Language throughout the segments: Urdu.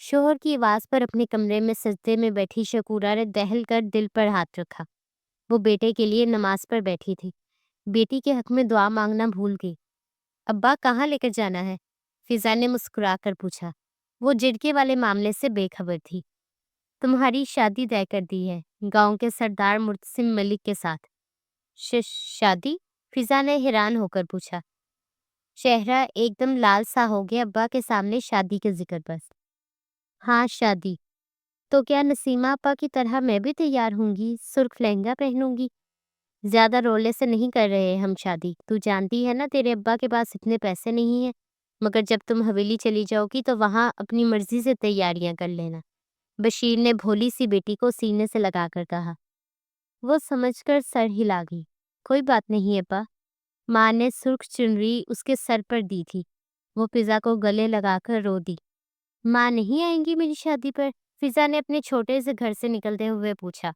شوہر کی آواز پر اپنے کمرے میں سجدے میں بیٹھی شکورہ نے دہل کر دل پر ہاتھ رکھا۔ وہ بیٹے کے لیے نماز پر بیٹھی تھی، بیٹی کے حق میں دعا مانگنا بھول گئی۔ ابا کہاں لے کر جانا ہے؟ فضا نے مسکرا کر پوچھا۔ وہ جڑکے والے معاملے سے بے خبر تھی۔ تمہاری شادی طے کر دی ہے، گاؤں کے سردار مرتسم ملک کے ساتھ۔ شادی؟ فضا نے حیران ہو کر پوچھا۔ چہرہ ایک دم لال سا ہو گیا ابا کے سامنے شادی کے ذکر پر۔ ہاں شادی۔ تو کیا نسیمہ آپا کی طرح میں بھی تیار ہوں گی، سرخ لہنگا پہنوں گی؟ زیادہ رولے سے نہیں کر رہے ہم شادی، تو جانتی ہے نا تیرے ابا کے پاس اتنے پیسے نہیں ہیں، مگر جب تم حویلی چلی جاؤ گی تو وہاں اپنی مرضی سے تیاریاں کر لینا، بشیر نے بھولی سی بیٹی کو سینے سے لگا کر کہا۔ وہ سمجھ کر سر ہلا گئی۔ کوئی بات نہیں ابا۔ ماں نے سرخ چنری اس کے سر پر دی تھی۔ وہ فضا کو گلے لگا کر رو دی۔ ماں نہیں آئیں گی میری شادی پر؟ فضا نے اپنے چھوٹے سے گھر سے نکلتے ہوئے پوچھا۔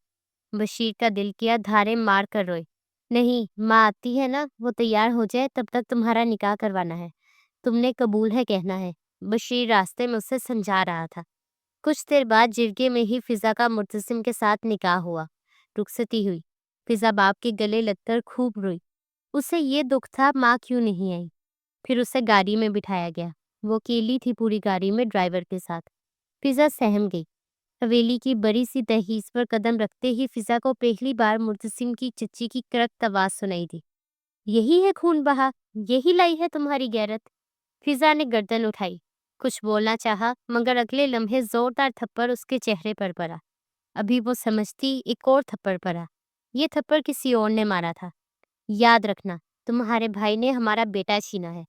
بشیر کا دل کیا دھارے مار کر روئے۔ نہیں، ماں آتی ہے نا، وہ تیار ہو جائے تب تک تمہارا نکاح کروانا ہے، تم نے قبول ہے کہنا ہے، بشیر راستے میں اسے سمجھا رہا تھا۔ کچھ دیر بعد جرگے میں ہی فضا کا مرتسم کے ساتھ نکاح ہوا۔ رخصتی ہوئی۔ فضا باپ کے گلے لگ کر خوب روئی۔ اسے یہ دکھ تھا ماں کیوں نہیں آئی۔ پھر اسے گاڑی میں بٹھایا گیا۔ وہ اکیلی تھی پوری گاڑی میں ڈرائیور کے ساتھ۔ فضا سہم گئی۔ حویلی کی بڑی سی دہلیز پر قدم رکھتے ہی فضا کو پہلی بار مرتسم کی چچی کی کرخت آواز سنائی دی۔ یہی ہے خون بہا، یہی لائی ہے تمہاری غیرت۔ فضا نے گردن اٹھائی، کچھ بولنا چاہا مگر اگلے لمحے زوردار تھپڑ اس کے چہرے پر پڑا۔ ابھی وہ سمجھتی ایک اور تھپڑ پڑا۔ یہ تھپڑ کسی اور نے مارا تھا۔ یاد رکھنا، تمہارے بھائی نے ہمارا بیٹا چھینا ہے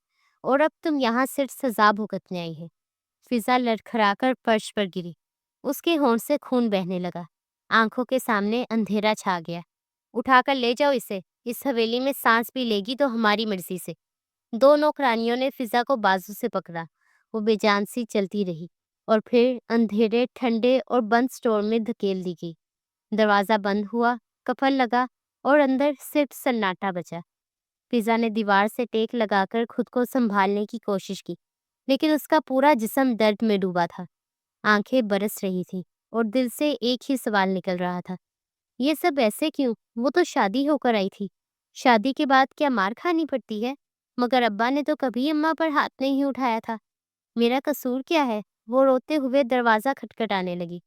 اور اب تم یہاں صرف سزا بھگتنے آئی ہے۔ فضا لڑکھڑا کر فرش پر گری۔ اس کے ہونٹ سے خون بہنے لگا۔ آنکھوں کے سامنے اندھیرا چھا گیا۔ اٹھا کر لے جاؤ اسے، اس حویلی میں سانس بھی لے گی تو ہماری مرضی سے۔ دو نوکرانیوں نے فضا کو بازو سے پکڑا۔ وہ بے جان سی چلتی رہی اور پھر اندھیرے ٹھنڈے اور بند سٹور میں دھکیل دی گئی۔ دروازہ بند ہوا، کفل لگا اور اندر صرف سناٹا بچا۔ فضا نے دیوار سے ٹیک لگا کر خود کو سنبھالنے کی کوشش کی، لیکن اس کا پورا جسم درد میں ڈوبا تھا۔ آنکھیں برس رہی تھیں اور دل سے ایک ہی سوال نکل رہا تھا، یہ سب ایسے کیوں؟ وہ تو شادی ہو کر آئی تھی۔ شادی کے بعد کیا مار کھانی پڑتی ہے؟ مگر ابا نے تو کبھی اماں پر ہاتھ نہیں اٹھایا تھا۔ میرا قصور کیا ہے؟ وہ روتے ہوئے دروازہ کھٹکھٹانے لگی۔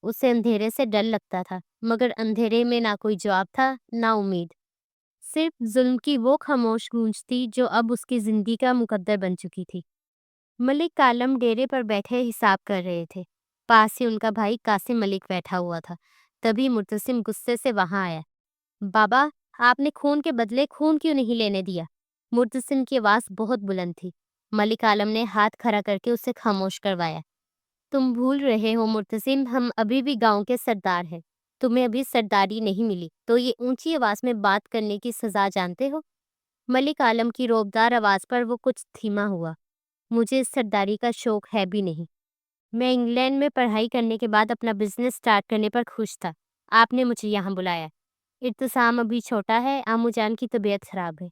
اسے اندھیرے سے ڈر لگتا تھا، مگر اندھیرے میں نہ کوئی جواب تھا، نہ امید، صرف ظلم کی وہ خاموش گونج تھی جو اب اس کی زندگی کا مقدر بن چکی تھی۔ ملک عالم ڈیرے پر بیٹھے حساب کر رہے تھے۔ پاس ہی ان کا بھائی قاسم ملک بیٹھا ہوا تھا۔ تبھی مرتسم غصے سے وہاں آیا۔ بابا، آپ نے خون کے بدلے خون کیوں نہیں لینے دیا؟ مرتسم کی آواز بہت بلند تھی۔ ملک عالم نے ہاتھ کھڑا کر کے اسے خاموش کروایا۔ تم بھول رہے ہو مرتسم، ہم ابھی بھی گاؤں کے سردار ہیں۔ تمہیں ابھی سرداری نہیں ملی تو یہ اونچی آواز میں بات کرنے کی سزا جانتے ہو؟ ملک عالم کی روبدار آواز پر وہ کچھ دھیما ہوا۔ مجھے اس سرداری کا شوق ہے بھی نہیں۔ میں انگلینڈ میں پڑھائی کرنے کے بعد اپنا بزنس سٹارٹ کرنے پر خوش تھا۔ آپ نے مجھے یہاں بلایا۔ ارتسام ابھی چھوٹا ہے، عمو جان کی طبیعت خراب ہے۔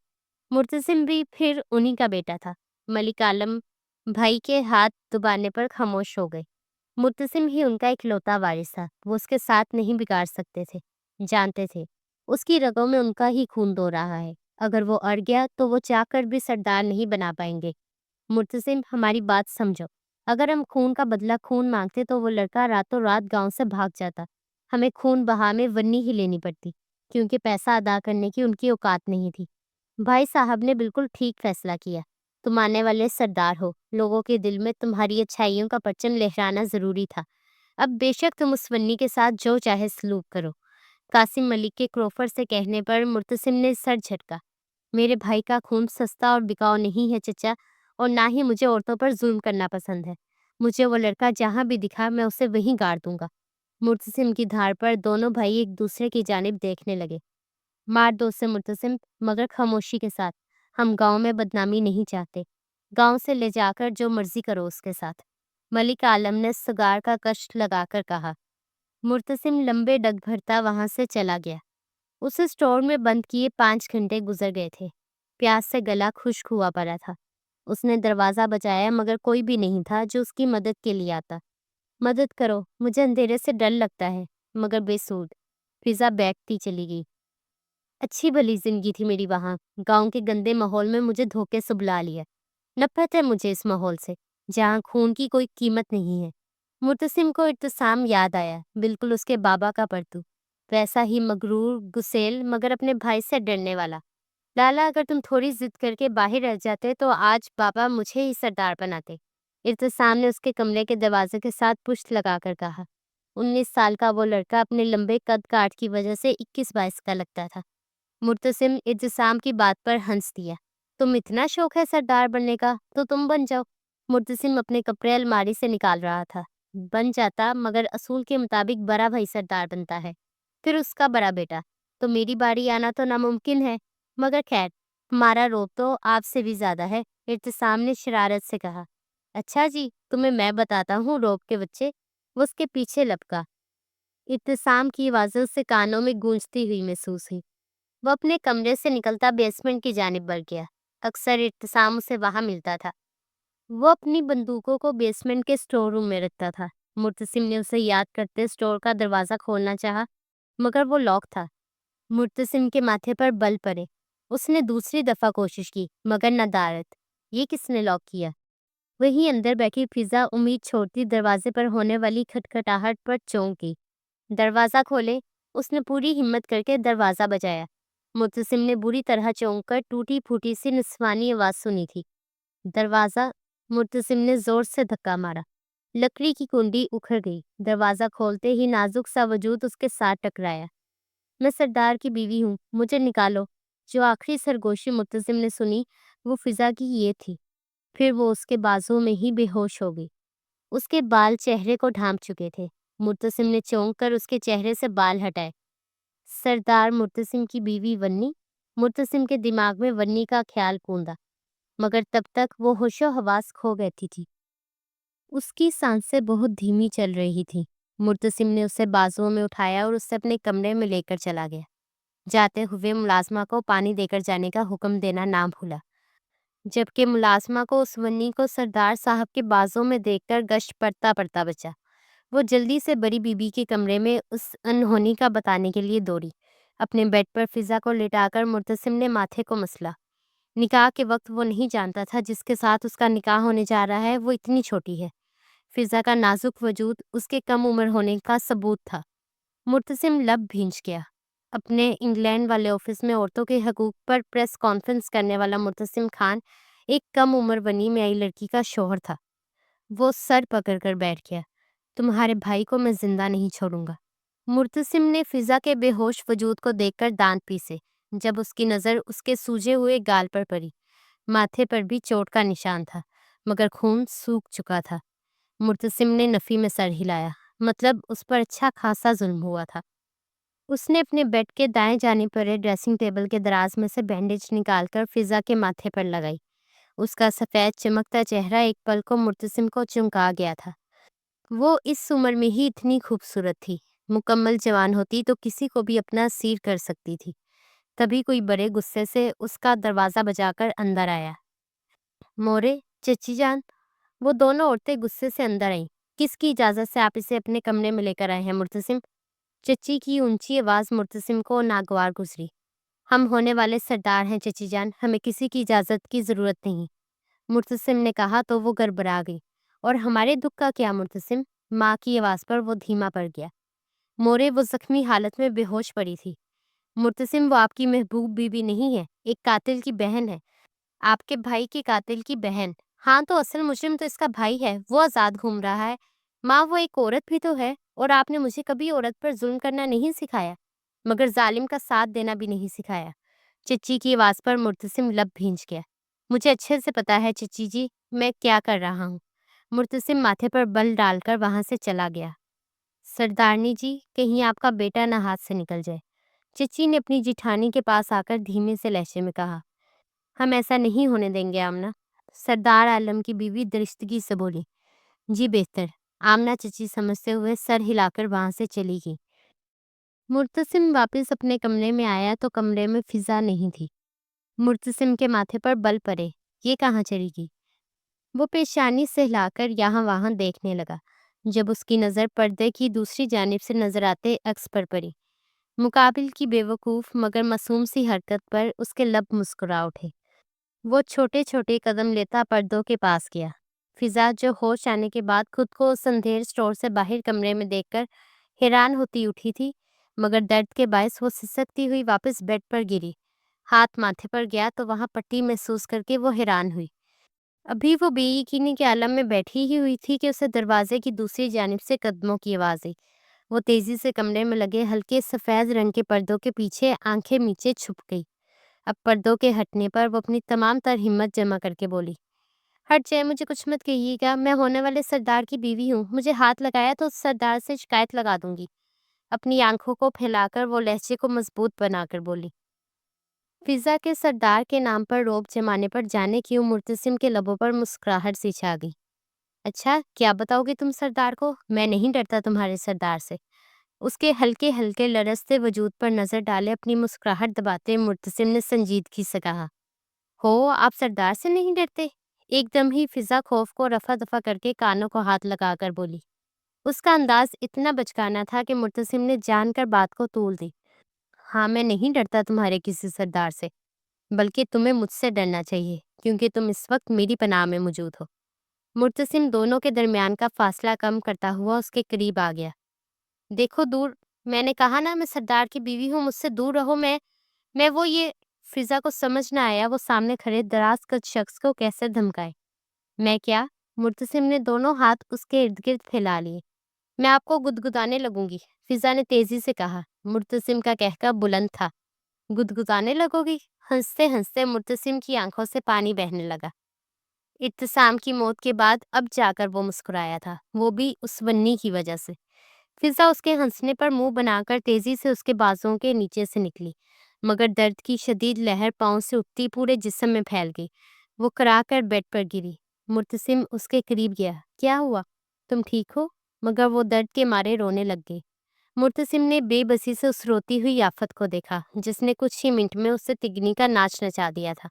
مرتسم بھی پھر انہی کا بیٹا تھا۔ ملک عالم بھائی کے ہاتھ دبانے پر خاموش ہو گئے۔ مرتسم ہی ان کا اکلوتا وارث تھا۔ وہ اس کے ساتھ نہیں بگاڑ سکتے تھے، جانتے تھے اس کی رگوں میں ان کا ہی خون دو رہا ہے۔ اگر وہ اڑ گیا تو وہ چاہ کر بھی سردار نہیں بنا پائیں گے۔ مرتسم، ہماری بات سمجھو۔ اگر ہم خون کا بدلہ خون مانگتے تو وہ لڑکا راتوں رات گاؤں سے بھاگ جاتا۔ ہمیں خون بہا میں ورنی ہی لینی پڑتی، کیونکہ پیسہ ادا کرنے کی ان کی اوقات نہیں تھی۔ بھائی صاحب نے بالکل ٹھیک فیصلہ کیا۔ تم آنے والے سردار ہو، لوگوں کے دل میں تمہاری اچھائیوں کا پرچم لہرانا ضروری تھا۔ اب بے شک تم اس ونی کے ساتھ جو چاہے سلوک کرو۔ قاسم ملک کے کروفر سے کہنے پر مرتسم نے سر جھٹکا۔ میرے بھائی کا خون سستا اور بکاؤ نہیں ہے چچا، اور نہ ہی مجھے عورتوں پر ظلم کرنا پسند ہے۔ مجھے وہ لڑکا جہاں بھی دکھا میں اسے وہیں گاڑ دوں گا۔ مرتسم کی دھار پر دونوں بھائی ایک دوسرے کی جانب دیکھنے لگے۔ مار دو اسے مرتسم، مگر خاموشی کے ساتھ۔ ہم گاؤں میں بدنامی نہیں چاہتے۔ گاؤں سے لے جا کر جو مرضی کرو اس کے ساتھ۔ ملک عالم نے سگار کا کش لگا کر کہا۔ مرتسم لمبے ڈگ بھرتا وہاں سے چلا گیا۔ اسے سٹور میں بند کیے 5 گھنٹے گزر گئے تھے۔ پیاس سے گلا خشک ہوا پڑا تھا۔ اس نے دروازہ بجایا مگر کوئی بھی نہیں تھا جو اس کی مدد کے لیے آتا۔ مدد کرو، مجھے اندھیرے سے ڈر لگتا ہے۔ مگر بے سود فضا بیٹھتی چلی گئی۔ اچھی بھلی زندگی تھی میری وہاں، گاؤں کے گندے ماحول میں مجھے دھوکے سے بلا لیا۔ نفرت ہے مجھے اس ماحول سے، جہاں خون کی کوئی قیمت نہیں ہے۔ مرتسم کو ارتسام یاد آیا، بالکل اس کے بابا کا پرتو، ویسا ہی مغرور، گسیل، مگر اپنے بھائی سے ڈرنے والا۔ لالا، اگر تم تھوڑی ضد کر کے باہر رہ جاتے تو آج بابا مجھے ہی سردار بناتے۔ ارتسام نے اس کے کمرے کے دروازے کے ساتھ پشت لگا کر کہا۔ 19 سال کا وہ لڑکا اپنے لمبے قد کاٹ کی وجہ سے 21-22 کا لگتا تھا۔ مرتسم ارتسام کی بات پر ہنس دیا۔ تم اتنا شوق ہے سردار بننے کا تو تم بن جاؤ۔ مرتسم اپنے کپڑے الماری سے نکال رہا تھا۔ بن جاتا، مگر اصول کے مطابق بڑا بھائی سردار بنتا ہے، پھر اس کا بڑا بیٹا، تو میری باری آنا تو ناممکن ہے۔ مگر خیر، ہمارا روب تو آپ سے بھی زیادہ ہے، ارتسام نے شرارت سے کہا۔ اچھا جی، تمہیں میں بتاتا ہوں روب کے بچے، وہ اس کے پیچھے لپکا۔ ارتسام کی آوازیں اس سے کانوں میں گونجتی ہوئی محسوس ہوئی۔ وہ اپنے کمرے سے نکلتا بیسمنٹ کی جانب بڑھ گیا۔ اکثر ارتسام اسے وہاں ملتا تھا۔ وہ اپنی بندوقوں کو بیسمنٹ کے اسٹور روم میں رکھتا تھا۔ مرتسم نے اسے یاد کرتے اسٹور کا دروازہ کھولنا چاہا، مگر وہ لاک تھا۔ مرتسم کے ماتھے پر بل پڑے۔ اس نے دوسری دفعہ کوشش کی، مگر ندارت۔ یہ کس نے لاک کیا؟ وہیں اندر بیٹھی فضا امید چھوڑتی دروازے پر ہونے والی کھٹکھٹاہٹ پر چونکی۔ دروازہ کھولے، اس نے پوری ہمت کر کے دروازہ بجایا۔ مرتسم نے بری طرح چونک کر ٹوٹی پھوٹی سی نسوانی آواز سنی تھی۔ دروازہ! مرتسم نے زور سے دھکا مارا۔ لکڑی کی کنڈی اکھڑ گئی۔ دروازہ کھولتے ہی نازک سا وجود اس کے ساتھ ٹکرایا۔ میں سردار کی بیوی ہوں، مجھے نکالو۔ جو آخری سرگوشی مرتسم نے سنی وہ فضا کی یہ تھی۔ پھر وہ اس کے بازو میں ہی بے ہوش ہو گئی۔ اس کے بال چہرے کو ڈھانپ چکے تھے۔ مرتسم نے چونک کر اس کے چہرے سے بال ہٹائے۔ سردار مرتسم کی بیوی ونی؟ مرتسم کے دماغ میں ونی کا خیال پوندا، مگر تب تک وہ ہوش و حواس کھو بیٹھی تھی۔ اس کی سانسیں بہت دھیمی چل رہی تھی۔ مرتسم نے اسے بازوؤں میں اٹھایا اور اسے اپنے کمرے میں لے کر چلا گیا۔ جاتے ہوئے ملازمہ کو پانی دے کر جانے کا حکم دینا نہ بھولا، جبکہ ملازمہ کو اس ونی کو سردار صاحب کے بازوؤں میں دیکھ کر گشت پڑتا بچا۔ وہ جلدی سے بڑی بی بی کے کمرے میں اس انہونی کا بتانے کے لیے دوڑی۔ اپنے بیڈ پر فضا کو لٹا کر مرتسم نے ماتھے کو مسلا۔ نکاح کے وقت وہ نہیں جانتا تھا جس کے ساتھ اس کا نکاح ہونے جا رہا ہے وہ اتنی چھوٹی ہے۔ فضا کا نازک وجود اس کے کم عمر ہونے کا ثبوت تھا۔ مرتسم لب بھینچ گیا۔ اپنے انگلینڈ والے آفس میں عورتوں کے حقوق پر پریس کانفرنس کرنے والا مرتسم خان ایک کم عمر ونی میں آئی لڑکی کا شوہر تھا۔ وہ سر پکڑ کر بیٹھ گیا۔ تمہارے بھائی کو میں زندہ نہیں چھوڑوں گا۔ مرتسم نے فضا کے بے ہوش وجود کو دیکھ کر دانت پیسے۔ جب اس کی نظر اس کے سوجے ہوئے گال پر پڑی، ماتھے پر بھی چوٹ کا نشان تھا، مگر خون سوکھ چکا تھا۔ مرتسم نے نفی میں سر ہلایا، مطلب اس پر اچھا خاصا ظلم ہوا تھا۔ اس نے اپنے بیڈ کے دائیں جانب پڑے ڈریسنگ ٹیبل کے دراز میں سے بینڈیج نکال کر فضا کے ماتھے پر لگائی۔ اس کا سفید چمکتا چہرہ ایک پل کو مرتسم کو چمکا گیا تھا۔ وہ اس عمر میں ہی اتنی خوبصورت تھی، مکمل جوان ہوتی تو کسی کو بھی اپنا اسیر کر سکتی تھی۔ تبھی کوئی بڑے غصے سے اس کا دروازہ بجا کر اندر آیا۔ مورے، چچی جان! وہ دونوں عورتیں غصے سے اندر آئیں۔ کس کی اجازت سے آپ اسے اپنے کمرے میں لے کر آئے ہیں مرتسم؟ چچی کی اونچی آواز مرتسم کو ناگوار گزری۔ ہم ہونے والے سردار ہیں چچی جان، ہمیں کسی کی اجازت کی ضرورت نہیں۔ مرتسم نے کہا تو وہ گڑبڑا گئی۔ اور ہمارے دکھ کا کیا مرتسم؟ ماں کی آواز پر وہ دھیما پڑ گیا۔ مورے، وہ زخمی حالت میں بے ہوش پڑی تھی۔ مرتسم، وہ آپ کی محبوب بیوی نہیں ہے، ایک قاتل کی بہن ہے۔ آپ کے بھائی کی قاتل کی بہن؟ ہاں، تو اصل مجرم تو اس کا بھائی ہے، وہ آزاد گھوم رہا ہے۔ ماں، وہ ایک عورت بھی تو ہے، اور آپ نے مجھے کبھی عورت پر ظلم کرنا نہیں سکھایا، مگر ظالم کا ساتھ دینا بھی نہیں سکھایا۔ چچی کی آواز پر مرتسم لب بھینچ گیا۔ مجھے اچھے سے پتا ہے چچی جی، میں کیا کر رہا ہوں۔ مرتسم ماتھے پر بل ڈال کر وہاں سے چلا گیا۔ سردارنی جی، کہیں آپ کا بیٹا نہ ہاتھ سے نکل جائے، چچی نے اپنی جیٹھانی کے پاس آ کر دھیمے سے لہجے میں کہا۔ ہم ایسا نہیں ہونے دیں گے آمنہ، سردار عالم کی بیوی درستگی سے بولی۔ جی بہتر، آمنہ چچی سمجھتے ہوئے سر ہلا کر وہاں سے چلی گئی۔ مرتسم واپس اپنے کمرے میں آیا تو کمرے میں فضا نہیں تھی۔ مرتسم کے ماتھے پر بل پڑے، یہ کہاں چلی گئی؟ وہ پیشانی سہلا کر یہاں وہاں دیکھنے لگا۔ جب اس کی نظر پردے کی دوسری جانب سے نظر آتے عکس پر پڑی، مقابل کی بے وقوف مگر معصوم سی حرکت پر اس کے لب مسکرا اٹھے۔ وہ چھوٹے چھوٹے قدم لیتا پردوں کے پاس گیا۔ فضا جو ہوش آنے کے بعد خود کو اس اندھیر اسٹور سے باہر کمرے میں دیکھ کر حیران ہوتی اٹھی تھی، مگر درد کے باعث وہ سسکتی ہوئی واپس بیڈ پر گری۔ ہاتھ ماتھے پر گیا تو وہاں پٹی محسوس کر کے وہ حیران ہوئی۔ ابھی وہ بے یقینی کے عالم میں بیٹھی ہی ہوئی تھی کہ اسے دروازے کی دوسری جانب سے قدموں کی آواز آئی۔ وہ تیزی سے کمرے میں لگے ہلکے سفید رنگ کے پردوں کے پیچھے آنکھیں میچے چھپ گئی۔ اب پردوں کے ہٹنے پر وہ اپنی تمام تر ہمت جمع کر کے بولی، ہٹ جائے، مجھے کچھ مت کہیے گا، میں ہونے والے سردار کی بیوی ہوں، مجھے ہاتھ لگایا تو اس سردار سے شکایت لگا دوں گی۔ اپنی آنکھوں کو پھیلا کر وہ لہجے کو مضبوط بنا کر بولی۔ فضا کے سردار کے نام پر روب جمانے پر جانے کیوں مرتسم کے لبوں پر مسکراہٹ سی چھا گئی۔ اچھا، کیا بتاؤ گے تم سردار کو؟ میں نہیں ڈرتا تمہارے سردار سے۔ اس کے ہلکے ہلکے لرزتے وجود پر نظر ڈالے اپنی مسکراہٹ دباتے مرتسم نے سنجیدگی سے کہا، ہو، آپ سردار سے نہیں ڈرتے؟ ایک دم ہی فضا خوف کو رفع دفع کر کے کانوں کو ہاتھ لگا کر بولی۔ اس کا انداز اتنا بچکانا تھا کہ مرتسم نے جان کر بات کو طول دی۔ ہاں، میں نہیں ڈرتا تمہارے کسی سردار سے، بلکہ تمہیں مجھ سے ڈرنا چاہیے، کیونکہ تم اس وقت میری پناہ میں موجود ہو۔ مرتسم دونوں کے درمیان کا فاصلہ کم کرتا ہوا اس کے قریب آ گیا۔ دیکھو دور، میں نے کہا نا میں سردار کی بیوی ہوں، مجھ سے دور رہو۔ میں وہ یہ فضا کو سمجھ نہ آیا وہ سامنے کھڑے دراز قد شخص کو کیسے دھمکائے۔ میں کیا؟ مرتسم نے دونوں ہاتھ اس کے ارد گرد پھیلا لیے۔ میں آپ کو گدگدانے لگوں گی، فضا نے تیزی سے کہا۔ مرتسم کا کہکا بلند تھا۔ گدگدانے لگو گی؟ ہنستے ہنستے مرتسم کی آنکھوں سے پانی بہنے لگا۔ ابتسام کی موت کے بعد اب جا کر وہ مسکرایا تھا، وہ بھی اس ونی کی وجہ سے۔ فضا اس کے ہنسنے پر منہ بنا کر تیزی سے اس کے بازوؤں کے نیچے سے نکلی، مگر درد کی شدید لہر پاؤں سے اٹھتی پورے جسم میں پھیل گئی۔ وہ کرا کر بیڈ پر گری۔ مرتسم اس کے قریب گیا۔ کیا ہوا؟ تم ٹھیک ہو؟ مگر وہ درد کے مارے رونے لگ گئی۔ مرتسم نے بے بسی سے اس روتی ہوئی آفت کو دیکھا جس نے کچھ ہی منٹ میں اسے تگنی کا ناچ نچا دیا تھا۔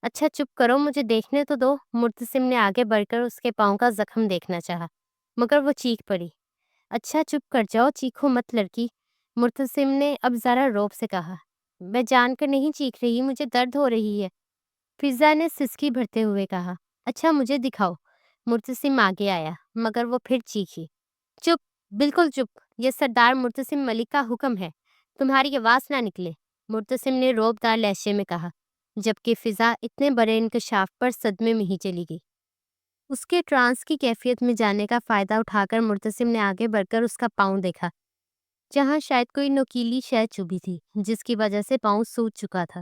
اچھا چپ کرو، مجھے دیکھنے تو دو۔ مرتسم نے آگے بڑھ کر اس کے پاؤں کا زخم دیکھنا چاہا، مگر وہ چیخ پڑی۔ اچھا چپ کر جاؤ، چیخو مت لڑکی، مرتسم نے اب ذرا روب سے کہا۔ میں جان کر نہیں چیخ رہی، مجھے درد ہو رہی ہے، فضا نے سسکی بھرتے ہوئے کہا۔ اچھا مجھے دکھاؤ۔ مرتسم آگے آیا، مگر وہ پھر چیخی۔ چپ، بالکل چپ، یہ سردار مرتسم ملک کا حکم ہے، تمہاری آواز نہ نکلے، مرتسم نے روب دار لہجے میں کہا، جبکہ فضا اتنے بڑے انکشاف پر صدمے میں ہی چلی گئی۔ اس کے ٹرانس کی کیفیت میں جانے کا فائدہ اٹھا کر مرتسم نے آگے بڑھ کر اس کا پاؤں دیکھا، جہاں شاید کوئی نوکیلی شے چبھی تھی جس کی وجہ سے پاؤں سوج چکا تھا۔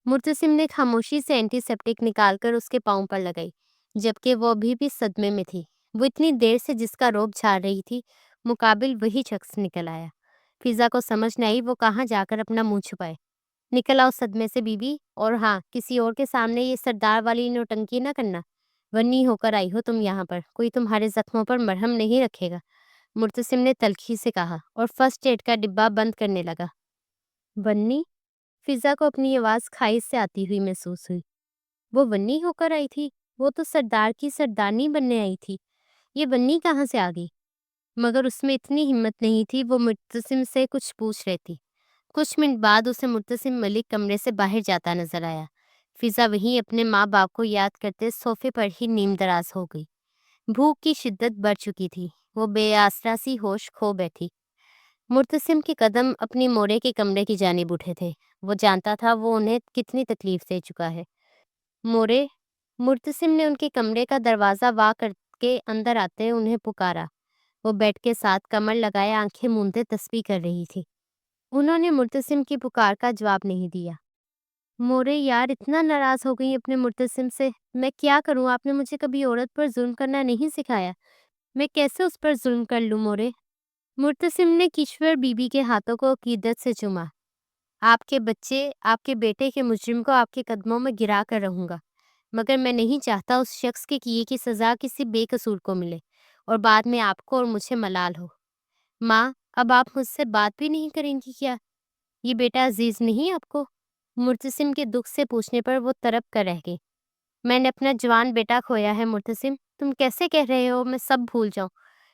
مرتسم نے خاموشی سے اینٹی سیپٹک نکال کر اس کے پاؤں پر لگائی، جبکہ وہ ابھی بھی صدمے میں تھی۔ وہ اتنی دیر سے جس کا روب جھاڑ رہی تھی، مقابل وہی شخص نکل آیا۔ فضا کو سمجھ نہ آئی وہ کہاں جا کر اپنا منہ چھپائے۔ نکل آؤ صدمے سے بیوی، اور ہاں، کسی اور کے سامنے یہ سردار والی نوٹنکی نہ کرنا، ونی ہو کر آئی ہو تم یہاں پر، کوئی تمہارے زخموں پر مرہم نہیں رکھے گا، مرتسم نے تلخی سے کہا اور فرسٹ ایڈ کا ڈبہ بند کرنے لگا۔ ونی؟ فضا کو اپنی آواز کھائی سے آتی ہوئی محسوس ہوئی۔ وہ ونی ہو کر آئی تھی؟ وہ تو سردار کی سردارنی بننے آئی تھی، یہ ونی کہاں سے آ گئی؟ مگر اس میں اتنی ہمت نہیں تھی وہ مرتسم سے کچھ پوچھ رہی تھی۔ کچھ منٹ بعد اسے مرتسم ملک کمرے سے باہر جاتا نظر آیا۔ فضا وہیں اپنے ماں باپ کو یاد کرتے صوفے پر ہی نیم دراز ہو گئی۔ بھوک کی شدت بڑھ چکی تھی، وہ بے آسرا سی ہوش کھو بیٹھی۔ مرتسم کے قدم اپنی مورے کے کمرے کی جانب اٹھے تھے، وہ جانتا تھا وہ انہیں کتنی تکلیف دے چکا ہے۔ مورے، مرتسم نے ان کے کمرے کا دروازہ وا کر کے اندر آتے انہیں پکارا۔ وہ بیڈ کے ساتھ کمر لگائے آنکھیں موندے تسبیح کر رہی تھی۔ انہوں نے مرتسم کی پکار کا جواب نہیں دیا۔ مورے یار اتنا ناراض ہو گئی اپنے مرتسم سے، میں کیا کروں، آپ نے مجھے کبھی عورت پر ظلم کرنا نہیں سکھایا، میں کیسے اس پر ظلم کر لوں مورے؟ مرتسم نے کشور بی بی کے ہاتھوں کو عقیدت سے چوما۔ آپ کے بچے، آپ کے بیٹے کے مجرم کو آپ کے قدموں میں گرا کر رہوں گا، مگر میں نہیں چاہتا اس شخص کے کیے کی سزا کسی بے قصور کو ملے اور بعد میں آپ کو اور مجھے ملال ہو۔ ماں، اب آپ مجھ سے بات بھی نہیں کریں گی کیا؟ یہ بیٹا عزیز نہیں آپ کو؟ مرتسم کے دکھ سے پوچھنے پر وہ تڑپ کر رہ گئی۔ میں نے اپنا جوان بیٹا کھویا ہے مرتسم، تم کیسے کہہ رہے ہو میں سب بھول جاؤں؟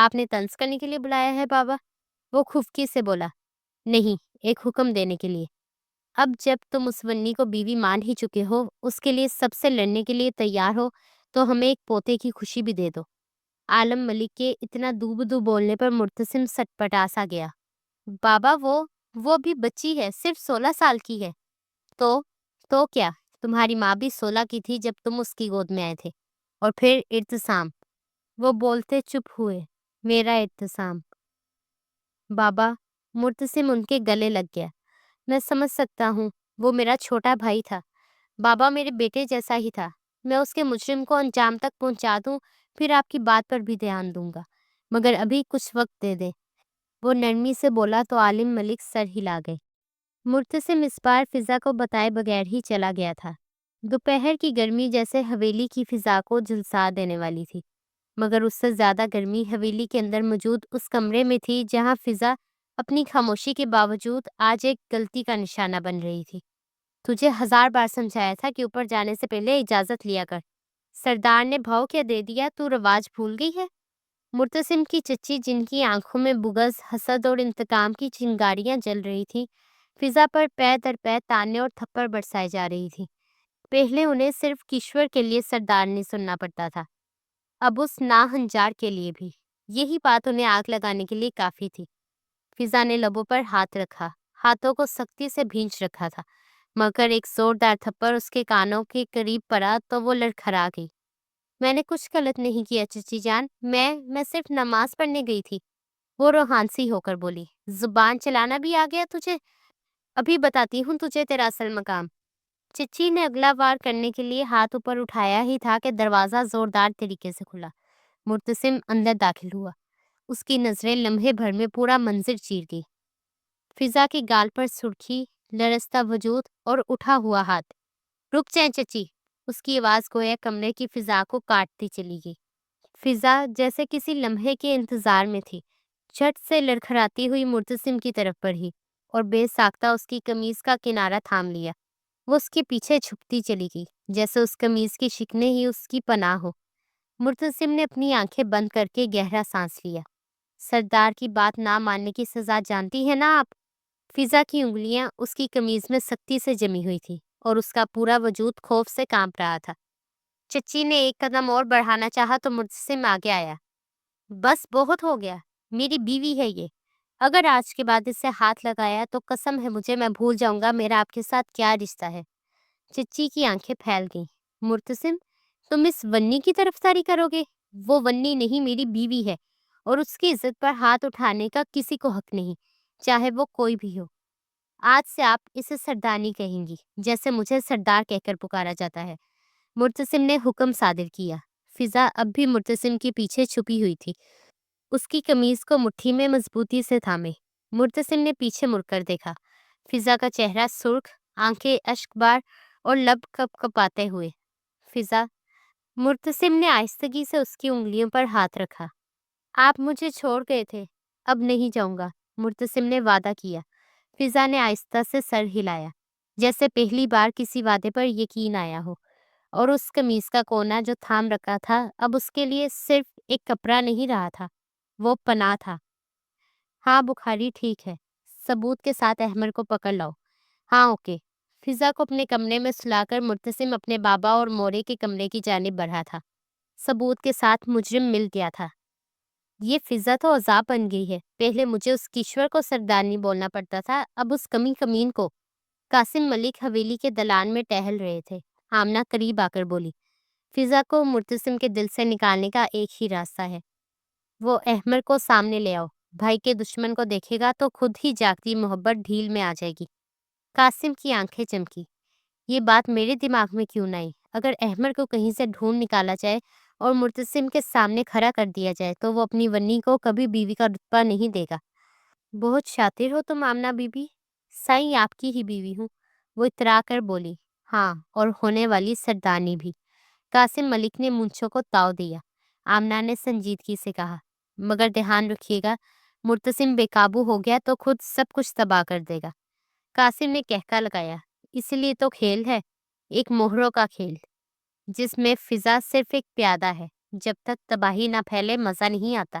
آپ نے طنز کرنے کے لیے بلایا ہے بابا؟ وہ خفکی سے بولا۔ نہیں، ایک حکم دینے کے لیے۔ اب جب تم اس ونی کو بیوی مان ہی چکے ہو، اس کے لیے سب سے لڑنے کے لیے تیار ہو، تو ہمیں ایک پوتے کی خوشی بھی دے دو۔ عالم ملک کے اتنا دو بدو بولنے پر مرتسم سٹ پٹا سا گیا۔ بابا وہ بھی بچی ہے، صرف 16 سال کی ہے۔ تو تو کیا، تمہاری ماں بھی 16 کی تھی جب تم اس کی گود میں آئے تھے۔ اور پھر ارتسام، وہ بولتے چپ ہوئے۔ میرا ارتسام بابا، مرتسم ان کے گلے لگ گیا۔ میں سمجھ سکتا ہوں، وہ میرا چھوٹا بھائی تھا بابا، میرے بیٹے جیسا ہی تھا۔ میں اس کے مجرم کو انجام تک پہنچا دوں، پھر آپ کی بات پر بھی دھیان دوں گا، مگر ابھی کچھ وقت دے دیں۔ وہ نرمی سے بولا تو عالم ملک سر ہلا گئے۔ مرتسم اس بار فضا کو بتائے بغیر ہی چلا گیا تھا۔ دوپہر کی گرمی جیسے حویلی کی فضا کو جھلسا دینے والی تھی، مگر اس سے زیادہ گرمی حویلی کے اندر موجود اس کمرے میں تھی جہاں فضا اپنی خاموشی کے باوجود آج ایک غلطی کا نشانہ بن رہی تھی۔ تجھے 1000 بار سمجھایا تھا کہ اوپر جانے سے پہلے اجازت لیا کر۔ سردار نے بھاؤ کیا دے دیا، تو رواج بھول گئی ہے؟ مرتسم کی چچی، جن کی آنکھوں میں بغض، حسد اور انتقام کی چنگاریاں جل رہی تھی، فضا پر پے در پے تانے اور تھپڑ برسائے جا رہی تھی۔ پہلے انہیں صرف کشور کے لیے سردار نے سننا پڑتا تھا، اب اس ناہنجار کے لیے بھی۔ یہی بات انہیں آگ لگانے کے لیے کافی تھی۔ فضا نے لبوں پر ہاتھ رکھا، ہاتھوں کو سختی سے بھینچ رکھا تھا، مگر ایک زوردار تھپڑ اس کے کانوں کے قریب پڑا تو وہ لڑکھڑا گئی۔ میں نے کچھ غلط نہیں کیا چچی جان، میں صرف نماز پڑھنے گئی تھی، وہ روحانسی ہو کر بولی۔ زبان چلانا بھی آ گیا تجھے؟ ابھی بتاتی ہوں تجھے تیرا اصل مقام۔ چچی نے اگلا وار کرنے کے لیے ہاتھ اوپر اٹھایا ہی تھا کہ دروازہ زوردار طریقے سے کھلا۔ مرتسم اندر داخل ہوا۔ اس کی نظریں لمحے بھر میں پورا منظر چیر گئی۔ فضا کی گال پر سرخی، لرزتا وجود اور اٹھا ہوا ہاتھ۔ رک جائیں چچی، اس کی آواز گویا کمرے کی فضا کو کاٹتی چلی گئی۔ فضا جیسے کسی لمحے کے انتظار میں تھی، جھٹ سے لڑکھڑاتی ہوئی مرتسم کی طرف بڑھی اور بے ساختہ اس کی قمیض کا کنارہ تھام لیا۔ وہ اس کے پیچھے چھپتی چلی گئی، جیسے اس قمیض کی شکنیں ہی اس کی پناہ ہو۔ مرتسم نے اپنی آنکھیں بند کر کے گہرا سانس لیا۔ سردار کی بات نہ ماننے کی سزا جانتی ہیں نا آپ؟ فضا کی انگلیاں اس کی قمیض میں سختی سے جمی ہوئی تھی اور اس کا پورا وجود خوف سے کانپ رہا تھا۔ چچی نے ایک قدم اور بڑھانا چاہا تو مرتسم آگے آیا۔ بس بہت ہو گیا، میری بیوی ہے یہ، اگر آج کے بعد اس سے ہاتھ لگایا تو قسم ہے مجھے، میں بھول جاؤں گا میرا آپ کے ساتھ کیا رشتہ ہے۔ چچی کی آنکھیں پھیل گئیں۔ مرتسم، تم اس ونی کی طرفداری کرو گے؟ وہ ونی نہیں، میری بیوی ہے، اور اس کی عزت پر ہاتھ اٹھانے کا کسی کو حق نہیں، چاہے وہ کوئی بھی ہو۔ آج سے آپ اسے سردانی کہیں گی، جیسے مجھے سردار کہہ کر پکارا جاتا ہے۔ مرتسم نے حکم صادر کیا۔ فضا اب بھی مرتسم کے پیچھے چھپی ہوئی تھی، اس کی قمیض کو مٹھی میں مضبوطی سے تھامے۔ مرتسم نے پیچھے مڑ کر دیکھا۔ فضا کا چہرہ سرخ، آنکھیں اشک بار اور لب کپ کپاتے ہوئے۔ فضا، مرتسم نے آہستگی سے اس کی انگلیوں پر ہاتھ رکھا۔ آپ مجھے چھوڑ گئے تھے، اب نہیں جاؤں گا، مرتسم نے وعدہ کیا۔ فضا نے آہستہ سے سر ہلایا، جیسے پہلی بار کسی وعدے پر یقین آیا ہو، اور اس قمیض کا کونا جو تھام رکھا تھا اب اس کے لیے صرف ایک کپڑا نہیں رہا تھا، وہ پناہ تھا۔ ہاں بخاری ٹھیک ہے، ثبوت کے ساتھ احمد کو پکڑ لاؤ۔ ہاں اوکے۔ فضا کو اپنے کمرے میں سلا کر مرتسم اپنے بابا اور مورے کے کمرے کی جانب بڑھا تھا۔ ثبوت کے ساتھ مجرم مل گیا تھا۔ یہ فضا تو عذاب بن گئی ہے، پہلے مجھے اس کشور کو سردارنی بولنا پڑتا تھا، اب اس کمی کمین کو۔ قاسم ملک حویلی کے دلان میں ٹہل رہے تھے۔ آمنہ قریب آ کر بولی، فضا کو مرتسم کے دل سے نکالنے کا ایک ہی راستہ ہے، وہ احمد کو سامنے لے آؤ، بھائی کے دشمن کو دیکھے گا تو خود ہی جاگتی محبت ڈھیل میں آ جائے گی۔ قاسم کی آنکھیں چمکی۔ یہ بات میرے دماغ میں کیوں نہ آئی؟ اگر احمد کو کہیں سے ڈھونڈ نکالا جائے اور مرتسم کے سامنے کھڑا کر دیا جائے تو وہ اپنی ونی کو کبھی بیوی کا رتبہ نہیں دے گا۔ بہت شاطر ہو تم آمنہ بی بی، سائیں آپ کی ہی بیوی ہوں، وہ اترا کر بولی۔ ہاں، اور ہونے والی سردانی بھی۔ قاسم ملک نے مونچھوں کو تاؤ دیا۔ آمنہ نے سنجیدگی سے کہا، مگر دھیان رکھیے گا، مرتسم بے قابو ہو گیا تو خود سب کچھ تباہ کر دے گا۔ قاسم نے کہکا لگایا، اس لیے تو کھیل ہے، ایک مہروں کا کھیل، جس میں فضا صرف ایک پیادہ ہے، جب تک تباہی نہ پھیلے مزہ نہیں آتا۔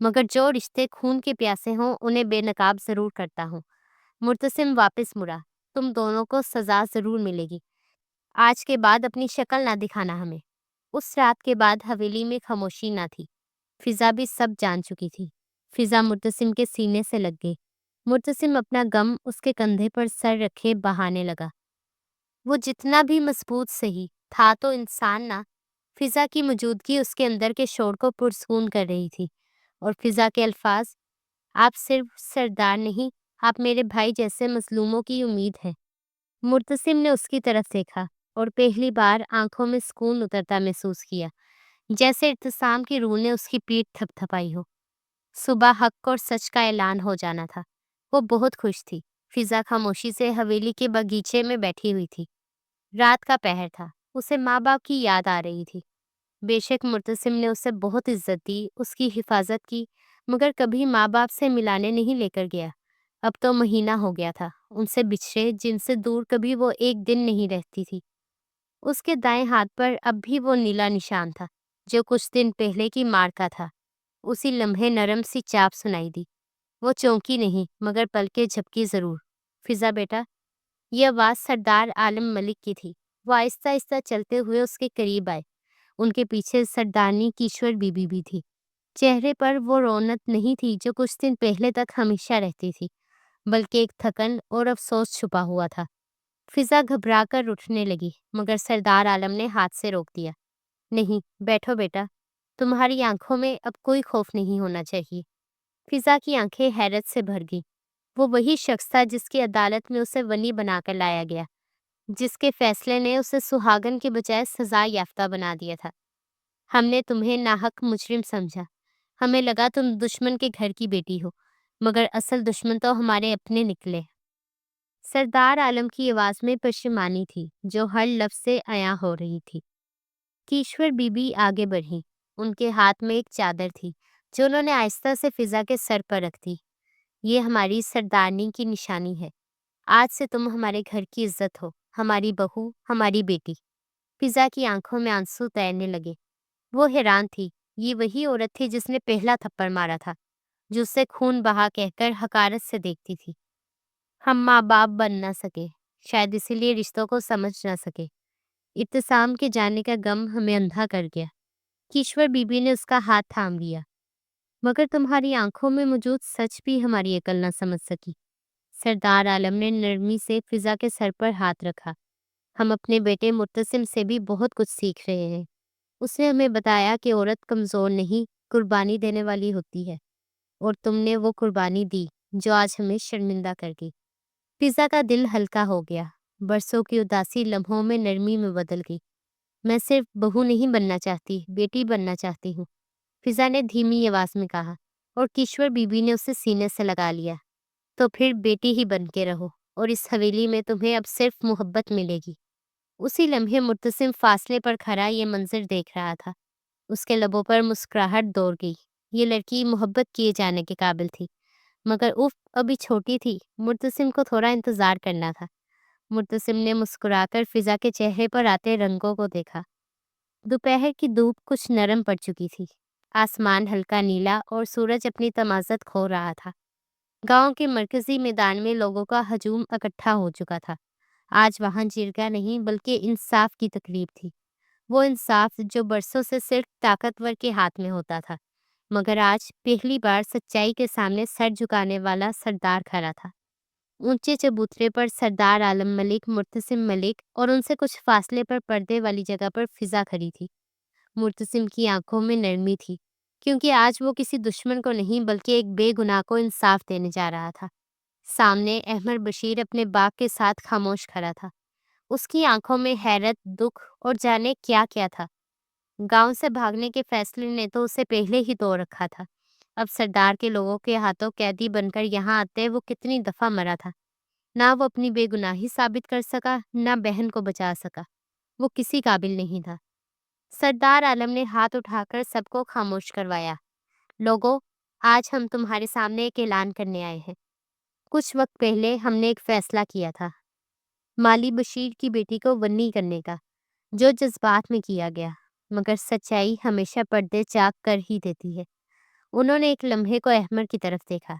مگر جو رشتے خون کے پیاسے ہوں انہیں بے نقاب ضرور کرتا ہوں۔ مرتسم واپس مڑا۔ تم دونوں کو سزا ضرور ملے گی۔ آج کے بعد اپنی شکل نہ دکھانا ہمیں۔ اس رات کے بعد حویلی میں خاموشی نہ تھی۔ فضا بھی سب جان چکی تھی۔ فضا مرتسم کے سینے سے لگ گئی۔ مرتسم اپنا غم اس کے کندھے پر سر رکھے بہانے لگا۔ وہ جتنا بھی مضبوط سہی تھا تو انسان نہ۔ فضا کی موجودگی اس کے اندر کے شور کو پرسکون کر رہی تھی، اور فضا کے الفاظ، آپ صرف سردار نہیں، آپ میرے بھائی جیسے مظلوموں کی امید ہیں۔ مرتسم نے اس کی طرف دیکھا اور پہلی بار آنکھوں میں سکون اترتا محسوس کیا، جیسے ارتسام کی روح نے اس کی پیٹھ تھپ تھپائی ہو۔ صبح حق اور سچ کا اعلان ہو جانا تھا۔ وہ بہت خوش تھی۔ فضا خاموشی سے حویلی کے باغیچے میں بیٹھی ہوئی تھی۔ رات کا پہر تھا۔ اسے ماں باپ کی یاد آ رہی تھی۔ بے شک مرتسم نے اسے بہت عزت دی، اس کی حفاظت کی، مگر کبھی ماں باپ سے ملانے نہیں لے کر گیا۔ اب تو مہینہ ہو گیا تھا ان سے بچھڑے، جن سے دور کبھی وہ ایک دن نہیں رہتی تھی۔ اس کے دائیں ہاتھ پر اب بھی وہ نیلا نشان تھا جو کچھ دن پہلے کی مار کا تھا۔ اسی لمحے نرم سی چاپ سنائی دی۔ وہ چونکی نہیں مگر پلکیں جھپکی ضرور۔ فضا بیٹا، یہ آواز سردار عالم ملک کی تھی۔ وہ آہستہ آہستہ چلتے ہوئے اس کے قریب آئے۔ ان کے پیچھے سردارنی کیشور بی بی بھی تھی۔ چہرے پر وہ رونق نہیں تھی جو کچھ دن پہلے تک ہمیشہ رہتی تھی، بلکہ ایک تھکن اور افسوس چھپا ہوا تھا۔ فضا گھبرا کر اٹھنے لگی، مگر سردار عالم نے ہاتھ سے روک دیا۔ نہیں، بیٹھو بیٹا، تمہاری آنکھوں میں اب کوئی خوف نہیں ہونا چاہیے۔ فضا کی آنکھیں حیرت سے بھر گئی۔ وہ وہی شخص تھا جس کی عدالت میں اسے ونی بنا کر لایا گیا، جس کے فیصلے نے اسے سہاگن کے بجائے سزا یافتہ بنا دیا تھا۔ ہم نے تمہیں ناحق مجرم سمجھا۔ ہمیں لگا تم دشمن کے گھر کی بیٹی ہو، مگر اصل دشمن تو ہمارے اپنے نکلے۔ سردار عالم کی آواز میں پشیمانی تھی جو ہر لفظ سے عیاں ہو رہی تھی۔ کیشور بی بی آگے بڑھی۔ ان کے ہاتھ میں ایک چادر تھی جو انہوں نے آہستہ سے فضا کے سر پر رکھ دی۔ یہ ہماری سردارنی کی نشانی ہے۔ آج سے تم ہمارے گھر کی عزت ہو، ہماری بہو، ہماری بیٹی۔ فضا کی آنکھوں میں آنسو تیرنے لگے۔ وہ حیران تھی۔ یہ وہی عورت تھی جس نے پہلا تھپڑ مارا تھا، جو اسے خون بہا کہہ کر حقارت سے دیکھتی تھی۔ ہم ماں باپ بن نہ سکے، شاید اسی لیے رشتوں کو سمجھ نہ سکے۔ ابتسام کے جانے کا غم ہمیں اندھا کر گیا۔ کیشور بی بی نے اس کا ہاتھ تھام لیا۔ مگر تمہاری آنکھوں میں موجود سچ بھی ہماری عقل نہ سمجھ سکی۔ سردار عالم نے نرمی سے فضا کے سر پر ہاتھ رکھا۔ ہم اپنے بیٹے مرتسم سے بھی بہت کچھ سیکھ رہے ہیں۔ اس نے ہمیں بتایا کہ عورت کمزور نہیں، قربانی دینے والی ہوتی ہے، اور تم نے وہ قربانی دی جو آج ہمیں شرمندہ کر گئی۔ فضا کا دل ہلکا ہو گیا۔ برسوں کی اداسی لمحوں میں نرمی میں بدل گئی۔ میں صرف بہو نہیں بننا چاہتی، بیٹی بننا چاہتی ہوں، فضا نے دھیمی آواز میں کہا، اور کیشور بی بی نے اسے سینے سے لگا لیا۔ تو پھر بیٹی ہی بن کے رہو، اور اس حویلی میں تمہیں اب صرف محبت ملے گی۔ اسی لمحے مرتسم فاصلے پر کھڑا یہ منظر دیکھ رہا تھا۔ اس کے لبوں پر مسکراہٹ دوڑ گئی۔ یہ لڑکی محبت کیے جانے کے قابل تھی، مگر ابھی چھوٹی تھی۔ مرتسم کو تھوڑا انتظار کرنا تھا۔ مرتسم نے مسکرا کر فضا کے چہرے پر آتے رنگوں کو دیکھا۔ دوپہر کی دھوپ کچھ نرم پڑ چکی تھی۔ آسمان ہلکا نیلا اور سورج اپنی تمازت کھو رہا تھا۔ گاؤں کے مرکزی میدان میں لوگوں کا ہجوم اکٹھا ہو چکا تھا۔ آج وہاں جرگہ نہیں بلکہ انصاف کی تقریب تھی۔ وہ انصاف جو برسوں سے صرف طاقتور کے ہاتھ میں ہوتا تھا، مگر آج پہلی بار سچائی کے سامنے سر جھکانے والا سردار کھڑا تھا۔ اونچے چبوترے پر سردار عالم ملک، مرتسم ملک، اور ان سے کچھ فاصلے پر پردے والی جگہ پر فضا کھڑی تھی۔ مرتسم کی آنکھوں میں نرمی تھی، کیونکہ آج وہ کسی دشمن کو نہیں بلکہ ایک بے گناہ کو انصاف دینے جا رہا تھا۔ سامنے احمد بشیر اپنے باپ کے ساتھ خاموش کھڑا تھا۔ اس کی آنکھوں میں حیرت، دکھ اور جانے کیا کیا تھا۔ گاؤں سے بھاگنے کے فیصلے نے تو اسے پہلے ہی تو رکھا تھا۔ اب سردار کے لوگوں کے ہاتھوں قیدی بن کر یہاں آتے وہ کتنی دفعہ مرا تھا۔ نہ وہ اپنی بے گناہی ثابت کر سکا، نہ بہن کو بچا سکا۔ وہ کسی قابل نہیں تھا۔ سردار عالم نے ہاتھ اٹھا کر سب کو خاموش کروایا۔ لوگوں، آج ہم تمہارے سامنے ایک اعلان کرنے آئے ہیں۔ کچھ وقت پہلے ہم نے ایک فیصلہ کیا تھا، مالی بشیر کی بیٹی کو ونی کرنے کا، جو جذبات میں کیا گیا، مگر سچائی ہمیشہ پردے چاک کر ہی دیتی ہے۔ انہوں نے ایک لمحے کو احمد کی طرف دیکھا۔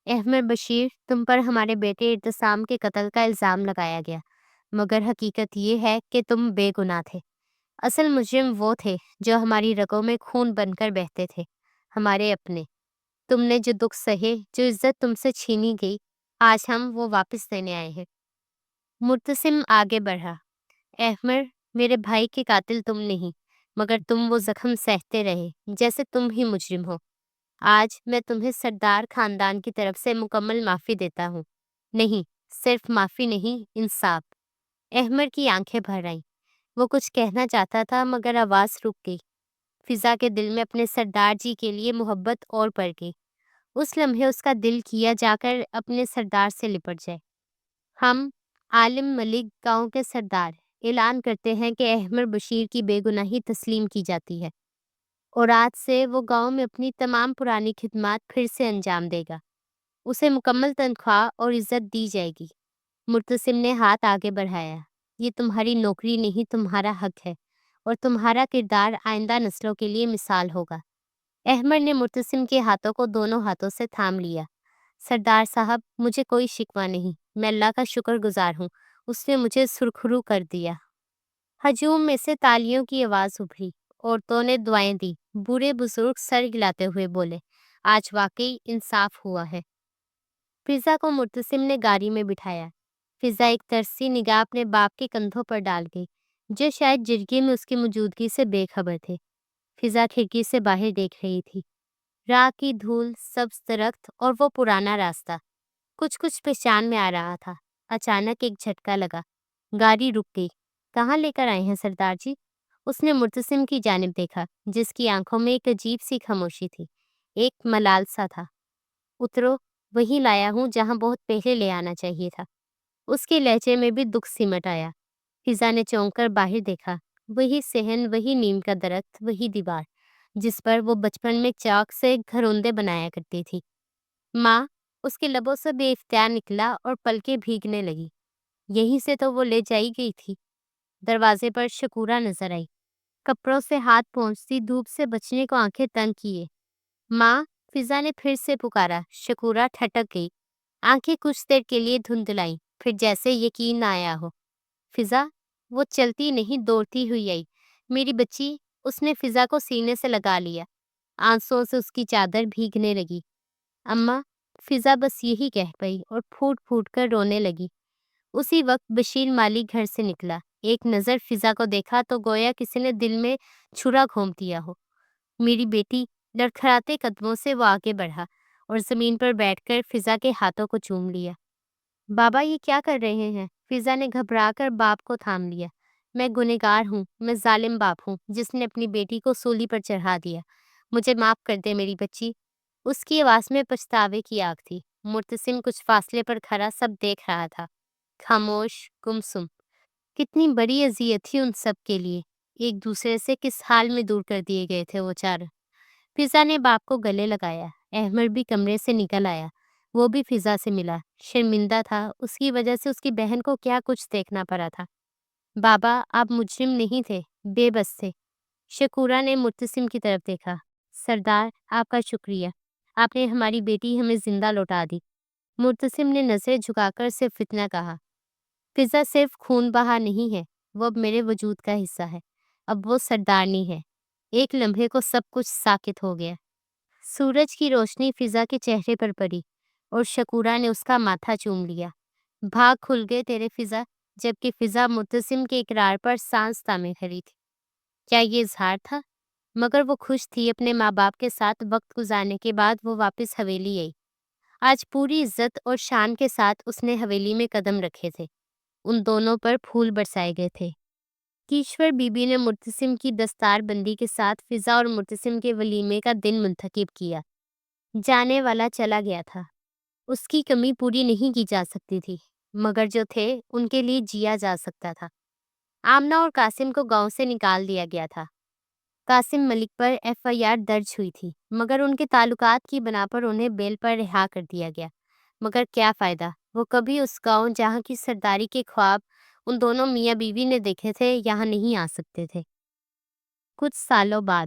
احمد بشیر، تم پر ہمارے بیٹے ارتسام کے قتل کا الزام لگایا گیا، مگر حقیقت یہ ہے کہ تم بے گناہ تھے۔ اصل مجرم وہ تھے جو ہماری رگوں میں خون بن کر بہتے تھے، ہمارے اپنے۔ تم نے جو دکھ سہے، جو عزت تم سے چھینی گئی، آج ہم وہ واپس لینے آئے ہیں۔ مرتسم آگے بڑھا۔ احمد، میرے بھائی کے قاتل تم نہیں، مگر تم وہ زخم سہتے رہے جیسے تم ہی مجرم ہو۔ آج میں تمہیں سردار خاندان کی طرف سے مکمل معافی دیتا ہوں۔ نہیں، صرف معافی نہیں، انصاف۔ احمد کی آنکھیں بھر آئیں۔ وہ کچھ کہنا چاہتا تھا مگر آواز رک گئی۔ فضا کے دل میں اپنے سردار جی کے لیے محبت اور بڑھ گئی۔ اس لمحے اس کا دل کیا جا کر اپنے سردار سے لپٹ جائے۔ ہم، عالم ملک گاؤں کے سردار، اعلان کرتے ہیں کہ احمد بشیر کی بے گناہی تسلیم کی جاتی ہے، اور آج سے وہ گاؤں میں اپنی تمام پرانی خدمات پھر سے انجام دے گا۔ اسے مکمل تنخواہ اور عزت دی جائے گی۔ مرتسم نے ہاتھ آگے بڑھایا۔ یہ تمہاری نوکری نہیں، تمہارا حق ہے، اور تمہارا کردار آئندہ نسلوں کے لیے مثال ہوگا۔ احمد نے مرتسم کے ہاتھوں کو دونوں ہاتھوں سے تھام لیا۔ سردار صاحب، مجھے کوئی شکوہ نہیں، میں اللہ کا شکر گزار ہوں، اس نے مجھے سرخرو کر دیا۔ ہجوم میں سے تالیوں کی آواز ابھری، عورتوں نے دعائیں دی، بوڑھے بزرگ سر ہلاتے ہوئے بولے، آج واقعی انصاف ہوا ہے۔ فضا کو مرتسم نے گاڑی میں بٹھایا۔ فضا ایک ترسی نگاہ اپنے باپ کے کندھوں پر ڈال گئی، جو شاید جرگے میں اس کی موجودگی سے بے خبر تھے۔ فضا کھڑکی سے باہر دیکھ رہی تھی، راہ کی دھول، سبز درخت اور وہ پرانا راستہ، کچھ پہچان میں آ رہا تھا۔ اچانک ایک جھٹکا لگا، گاڑی رک گئی۔ کہاں لے کر آئے ہیں سردار جی؟ اس نے مرتسم کی جانب دیکھا، جس کی آنکھوں میں ایک عجیب سی خاموشی تھی، ایک ملال سا تھا۔ اترو، وہی لایا ہوں جہاں بہت پہلے لے آنا چاہیے تھا۔ اس کے لہجے میں بھی دکھ سمٹ آیا۔ فضا نے چونک کر باہر دیکھا، وہی صحن، وہی نیم کا درخت، وہی دیوار جس پر وہ بچپن میں چاک سے گھروندے بنایا کرتی تھی۔ ماں، اس کے لبوں سے بے اختیار نکلا اور پلکیں بھیگنے لگی۔ یہیں سے تو وہ لے جائی گئی تھی۔ دروازے پر شکورہ نظر آئی، کپڑوں سے ہاتھ پہنچتی، دھوپ سے بچنے کو آنکھیں تنگ کیے۔ ماں، فضا نے پھر سے پکارا۔ شکورہ ٹھٹک گئی، آنکھیں کچھ دیر کے لیے دھندلائیں، پھر جیسے یقین نہ آیا ہو۔ فضا، وہ چلتی نہیں دوڑتی ہوئی آئی۔ میری بچی، اس نے فضا کو سینے سے لگا لیا، آنسوؤں سے اس کی چادر بھیگنے لگی۔ اماں، فضا بس یہی کہہ پئی اور پھوٹ پھوٹ کر رونے لگی۔ اسی وقت بشیر مالی گھر سے نکلا۔ ایک نظر فضا کو دیکھا تو گویا کسی نے دل میں چھرا گھونپ دیا ہو۔ میری بیٹی، لڑکھڑاتے قدموں سے وہ آگے بڑھا اور زمین پر بیٹھ کر فضا کے ہاتھوں کو چوم لیا۔ بابا، یہ کیا کر رہے ہیں؟ فضا نے گھبرا کر باپ کو تھام لیا۔ میں گنہگار ہوں، میں ظالم باپ ہوں جس نے اپنی بیٹی کو سولی پر چڑھا دیا۔ مجھے معاف کر دے میری بچی۔ اس کی آواز میں پچھتاوے کی آگ تھی۔ مرتسم کچھ فاصلے پر کھڑا سب دیکھ رہا تھا، خاموش، گمسم۔ کتنی بڑی اذیت تھی ان سب کے لیے۔ ایک دوسرے سے کس حال میں دور کر دیے گئے تھے وہ چاروں۔ فضا نے باپ کو گلے لگایا۔ احمد بھی کمرے سے نکل آیا۔ وہ بھی فضا سے ملا، شرمندہ تھا، اس کی وجہ سے اس کی بہن کو کیا کچھ دیکھنا پڑا تھا۔ بابا، آپ مجرم نہیں تھے، بے بس تھے۔ شکورہ نے مرتسم کی طرف دیکھا۔ سردار، آپ کا شکریہ، آپ نے ہماری بیٹی ہمیں زندہ لوٹا دی۔ مرتسم نے نظریں جھکا کر صرف اتنا کہا، فضا صرف خون بہا نہیں ہے، وہ اب میرے وجود کا حصہ ہے، اب وہ سردارنی ہے۔ ایک لمحے کو سب کچھ ساکت ہو گیا۔ سورج کی روشنی فضا کے چہرے پر پڑی اور شکورہ نے اس کا ماتھا چوم لیا۔ بھاگ کھل گئے تیرے فضا، جبکہ فضا مرتسم کے اقرار پر سانس تھامے کھڑی تھی۔ کیا یہ اظہار تھا؟ مگر وہ خوش تھی۔ اپنے ماں باپ کے ساتھ وقت گزارنے کے بعد وہ واپس حویلی آئی۔ آج پوری عزت اور شان کے ساتھ اس نے حویلی میں قدم رکھے تھے۔ ان دونوں پر پھول برسائے گئے تھے۔ کیشور بی بی نے مرتسم کی دستار بندی کے ساتھ فضا اور مرتسم کے ولیمے کا دن منتخب کیا۔ جانے والا چلا گیا تھا، اس کی کمی پوری نہیں کی جا سکتی تھی، مگر جو تھے ان کے لیے جیا جا سکتا تھا۔ آمنہ اور قاسم کو گاؤں سے نکال دیا گیا تھا۔ قاسم ملک پر FIR درج ہوئی تھی، مگر ان کے تعلقات کی بنا پر انہیں بیل پر رہا کر دیا گیا۔ مگر کیا فائدہ، وہ کبھی اس گاؤں جہاں کی سرداری کے خواب ان دونوں میاں بیوی نے دیکھے تھے یہاں نہیں آ سکتے تھے۔ کچھ سالوں بعد